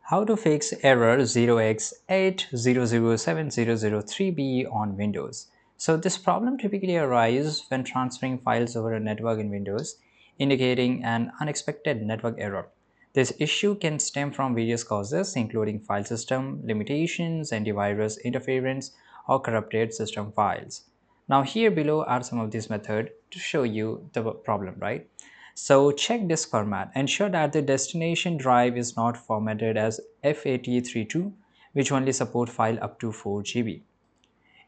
How to fix error 0x8007003b on Windows. So this problem typically arises when transferring files over a network in Windows, indicating an unexpected network error. This issue can stem from various causes, including file system limitations, antivirus interference, or corrupted system files. Now here below are some of these methods to show you the problem, right? So check disk format. Ensure that the destination drive is not formatted as FAT32, which only support file up to 4 GB.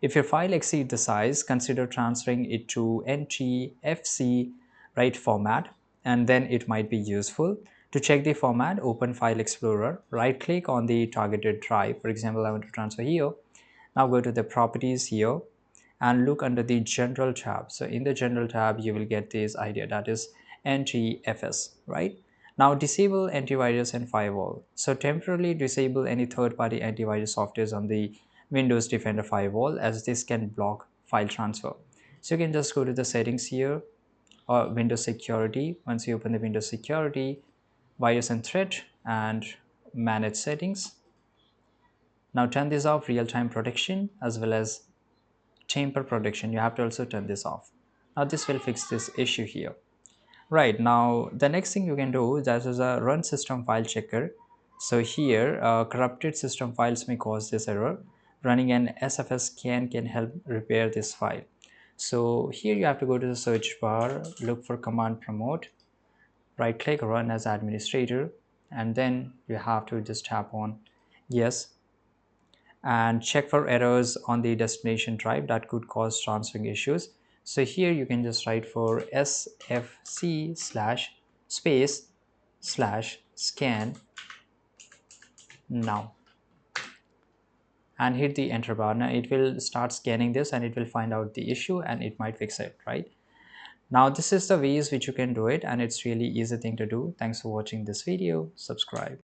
If your file exceeds the size, consider transferring it to NTFC right format, and then it might be useful. To check the format, open File Explorer, right click on the targeted drive. For example, I want to transfer here. Now go to the properties here and look under the general tab. So in the general tab, you will get this idea, that is NTFS, right? Now disable antivirus and firewall. So temporarily disable any third-party antivirus softwares on the Windows Defender firewall, as this can block file transfer. So you can just go to the settings here, or Windows security. Once you open the Windows security, virus and threat, and manage settings. Now turn this off, real-time protection as well as tamper protection. You have to also turn this off. Now this will fix this issue here. Right, now the next thing you can do, that is a run system file checker. So here corrupted system files may cause this error. Running an SFS scan can help repair this file. So here you have to go to the search bar, look for command promote, right click run as administrator, and then you have to just tap on yes, and check for errors on the destination drive that could cause transferring issues. So here you can just write for sfc slash space slash scan now and hit the enter bar. Now it will start scanning this and it will find out the issue and it might fix it, right? Now this is the ways which you can do it, and it's really easy thing to do. Thanks for watching this video. Subscribe.